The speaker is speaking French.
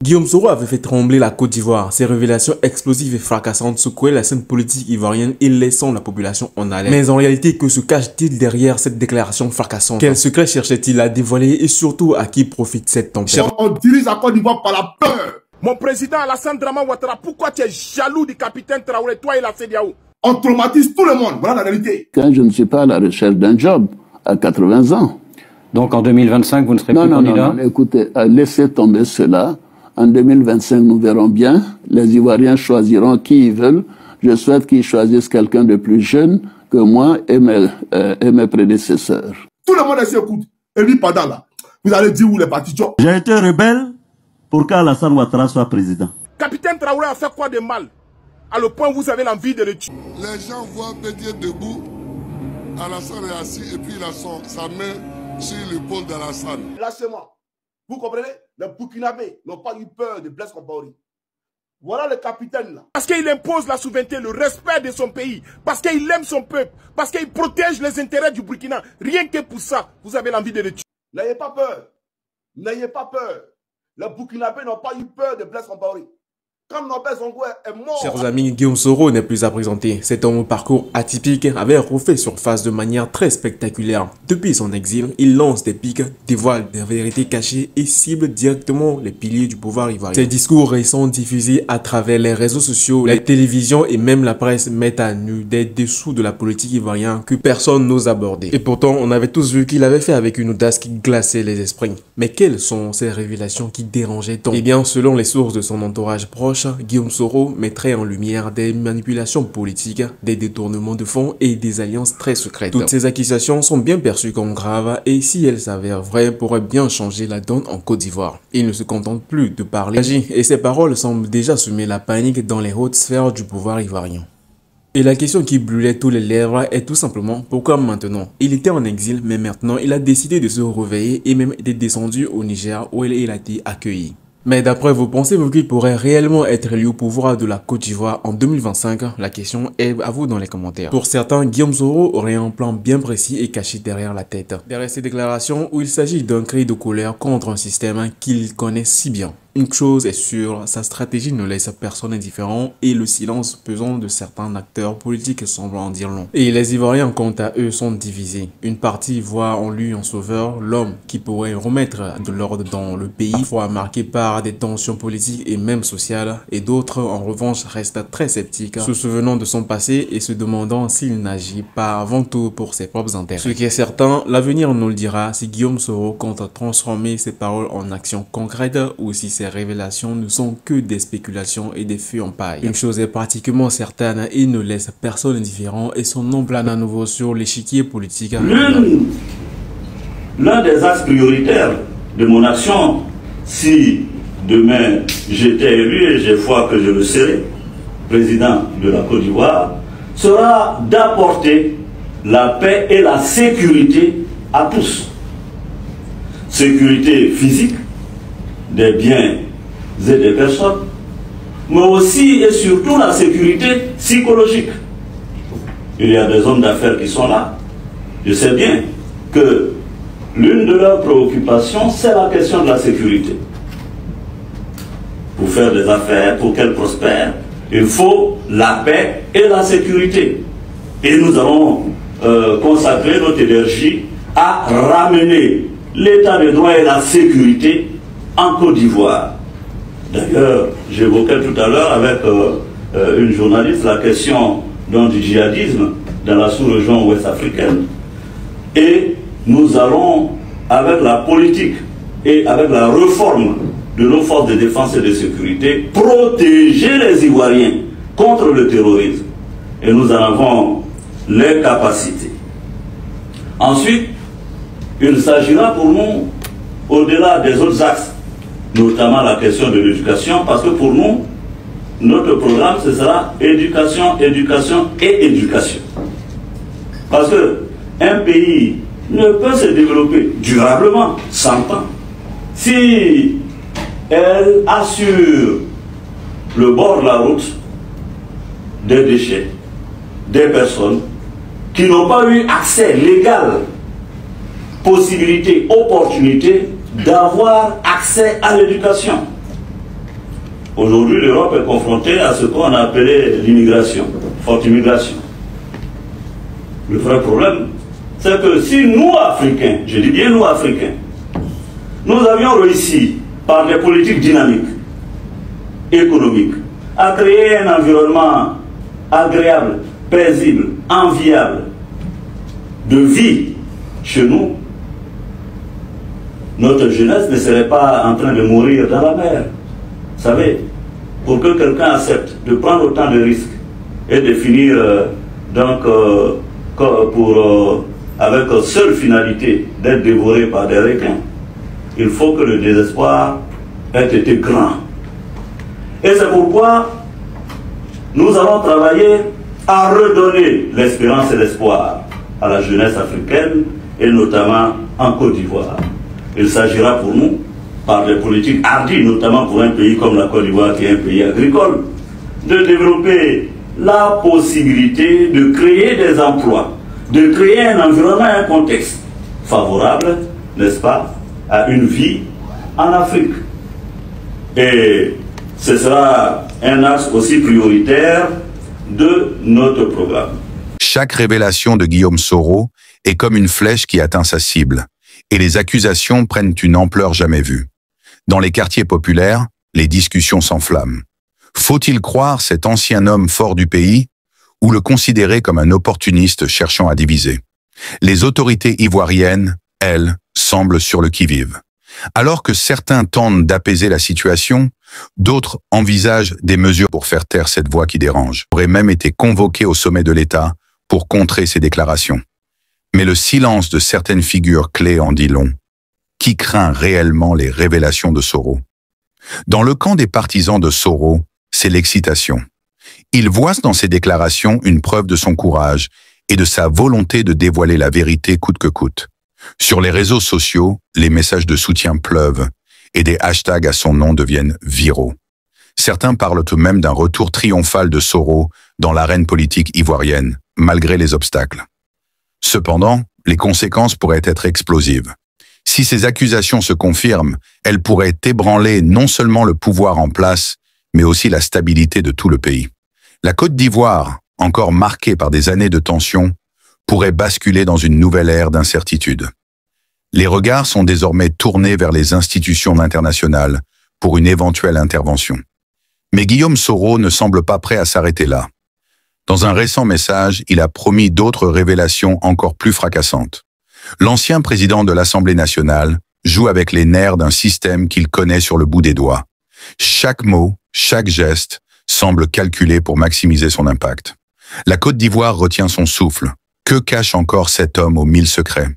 Guillaume Soro avait fait trembler la Côte d'Ivoire. Ses révélations explosives et fracassantes secouaient la scène politique ivoirienne et laissant la population en haleine. Mais en réalité, que se cache-t-il derrière cette déclaration fracassante? Quel secret cherchait-il à dévoiler et surtout à qui profite cette tempête? On dirige la Côte d'Ivoire par la peur. Mon président Alassane Draman Ouattara, pourquoi tu es jaloux du capitaine Traoré, toi et la CEDEAO? On traumatise tout le monde, voilà la réalité. Quand je ne suis pas à la recherche d'un job à 80 ans. Donc en 2025, vous ne serez plus candidat? Non, écoutez, laissez tomber cela. En 2025, nous verrons bien. Les Ivoiriens choisiront qui ils veulent. Je souhaite qu'ils choisissent quelqu'un de plus jeune que moi et mes prédécesseurs. Tout le monde s'écoute. Et lui, pendant là, vous allez dire où les partis. J'ai été rebelle pour qu'Alassane Ouattara soit président. Capitaine Traoré a fait quoi de mal? À le point où vous avez l'envie de le tuer. Les gens voient Bédier debout, Alassane est assis et puis il a sa main sur l'épaule d'Alassane. Lâchez-moi. Vous comprenez? Les Burkinabés n'ont pas eu peur de Blaise Compaoré. Voilà le capitaine là. Parce qu'il impose la souveraineté, le respect de son pays. Parce qu'il aime son peuple. Parce qu'il protège les intérêts du Burkina. Rien que pour ça, vous avez l'envie de le tuer. N'ayez pas peur. N'ayez pas peur. Les Burkinabés n'ont pas eu peur de Blaise Compaoré. Comme Norbert Zongo est mort. Chers amis, Guillaume Soro n'est plus à présenter. Cet homme au parcours atypique avait refait surface de manière très spectaculaire. Depuis son exil, il lance des pics, dévoile des vérités cachées et cible directement les piliers du pouvoir ivoirien. Ses discours récents diffusés à travers les réseaux sociaux, les télévisions et même la presse mettent à nu des dessous de la politique ivoirienne que personne n'ose aborder. Et pourtant, on avait tous vu qu'il avait fait avec une audace qui glaçait les esprits. Mais quelles sont ces révélations qui dérangeaient tant? Eh bien, selon les sources de son entourage proche, Guillaume Soro mettrait en lumière des manipulations politiques, des détournements de fonds et des alliances très secrètes. Toutes ces accusations sont bien perçues comme graves et si elles s'avèrent vraies, pourraient bien changer la donne en Côte d'Ivoire. Il ne se contente plus de parler, agit et ses paroles semblent déjà semer la panique dans les hautes sphères du pouvoir ivoirien. Et la question qui brûlait tous les lèvres est tout simplement pourquoi maintenant? Il était en exil mais maintenant il a décidé de se réveiller et même d'être descendu au Niger où il a été accueilli. Mais d'après vous, pensez-vous qu'il pourrait réellement être élu au pouvoir de la Côte d'Ivoire en 2025? La question est à vous dans les commentaires. Pour certains, Guillaume Soro aurait un plan bien précis et caché derrière la tête. Derrière ces déclarations où il s'agit d'un cri de colère contre un système qu'il connaît si bien. Une chose est sûre, sa stratégie ne laisse personne indifférent et le silence pesant de certains acteurs politiques semble en dire long. Et les Ivoiriens, quant à eux, sont divisés. Une partie voit en lui un sauveur, l'homme qui pourrait remettre de l'ordre dans le pays, parfois marqué par des tensions politiques et même sociales, et d'autres, en revanche, restent très sceptiques, se souvenant de son passé et se demandant s'il n'agit pas avant tout pour ses propres intérêts. Ce qui est certain, l'avenir nous le dira si Guillaume Soro compte transformer ses paroles en actions concrètes ou si ces révélations ne sont que des spéculations et des feux en paille. Une chose est pratiquement certaine, il ne laisse personne indifférent et son nom plane à nouveau sur l'échiquier politique. L'un des axes prioritaires de mon action, si demain j'étais élu et j'ai foi que je le serai, président de la Côte d'Ivoire, sera d'apporter la paix et la sécurité à tous. Sécurité physique, des biens et des personnes, mais aussi et surtout la sécurité psychologique. Il y a des hommes d'affaires qui sont là. Je sais bien que l'une de leurs préoccupations, c'est la question de la sécurité. Pour faire des affaires, pour qu'elles prospèrent, il faut la paix et la sécurité. Et nous allons consacrer notre énergie à ramener l'état de droit et la sécurité en Côte d'Ivoire. D'ailleurs, j'évoquais tout à l'heure avec une journaliste la question du djihadisme dans la sous-région ouest-africaine. Et nous allons, avec la politique et avec la réforme de nos forces de défense et de sécurité, protéger les Ivoiriens contre le terrorisme. Et nous en avons les capacités. Ensuite, il s'agira pour nous, au-delà des autres axes, notamment la question de l'éducation, parce que pour nous, notre programme, ce sera éducation, éducation et éducation. Parce qu'un pays ne peut se développer durablement, sans temps, si elle assure le bord de la route des déchets, des personnes qui n'ont pas eu accès légal, possibilité, opportunité d'avoir accès à l'éducation. Aujourd'hui, l'Europe est confrontée à ce qu'on a appelé l'immigration, forte immigration. Le vrai problème, c'est que si nous, Africains, je dis bien nous, Africains, nous avions réussi, par des politiques dynamiques, économiques, à créer un environnement agréable, paisible, enviable, de vie chez nous, notre jeunesse ne serait pas en train de mourir dans la mer. Vous savez, pour que quelqu'un accepte de prendre autant de risques et de finir avec seule finalité d'être dévoré par des requins, il faut que le désespoir ait été grand. Et c'est pourquoi nous allons travailler à redonner l'espérance et l'espoir à la jeunesse africaine et notamment en Côte d'Ivoire. Il s'agira pour nous, par des politiques hardies, notamment pour un pays comme la Côte d'Ivoire qui est un pays agricole, de développer la possibilité de créer des emplois, de créer un environnement, un contexte favorable, n'est-ce pas, à une vie en Afrique. Et ce sera un axe aussi prioritaire de notre programme. Chaque révélation de Guillaume Soro est comme une flèche qui atteint sa cible, et les accusations prennent une ampleur jamais vue. Dans les quartiers populaires, les discussions s'enflamment. Faut-il croire cet ancien homme fort du pays ou le considérer comme un opportuniste cherchant à diviser? Les autorités ivoiriennes, elles, semblent sur le qui-vive. Alors que certains tentent d'apaiser la situation, d'autres envisagent des mesures pour faire taire cette voix qui dérange. Aurait même été convoqué au sommet de l'État pour contrer ces déclarations. Mais le silence de certaines figures clés en dit long. Qui craint réellement les révélations de Soro? Dans le camp des partisans de Soro, c'est l'excitation. Ils voient dans ces déclarations une preuve de son courage et de sa volonté de dévoiler la vérité coûte que coûte. Sur les réseaux sociaux, les messages de soutien pleuvent et des hashtags à son nom deviennent viraux. Certains parlent tout de même d'un retour triomphal de Soro dans l'arène politique ivoirienne, malgré les obstacles. Cependant, les conséquences pourraient être explosives. Si ces accusations se confirment, elles pourraient ébranler non seulement le pouvoir en place, mais aussi la stabilité de tout le pays. La Côte d'Ivoire, encore marquée par des années de tension, pourrait basculer dans une nouvelle ère d'incertitude. Les regards sont désormais tournés vers les institutions internationales pour une éventuelle intervention. Mais Guillaume Soro ne semble pas prêt à s'arrêter là. Dans un récent message, il a promis d'autres révélations encore plus fracassantes. L'ancien président de l'Assemblée nationale joue avec les nerfs d'un système qu'il connaît sur le bout des doigts. Chaque mot, chaque geste semble calculé pour maximiser son impact. La Côte d'Ivoire retient son souffle. Que cache encore cet homme aux 1000 secrets?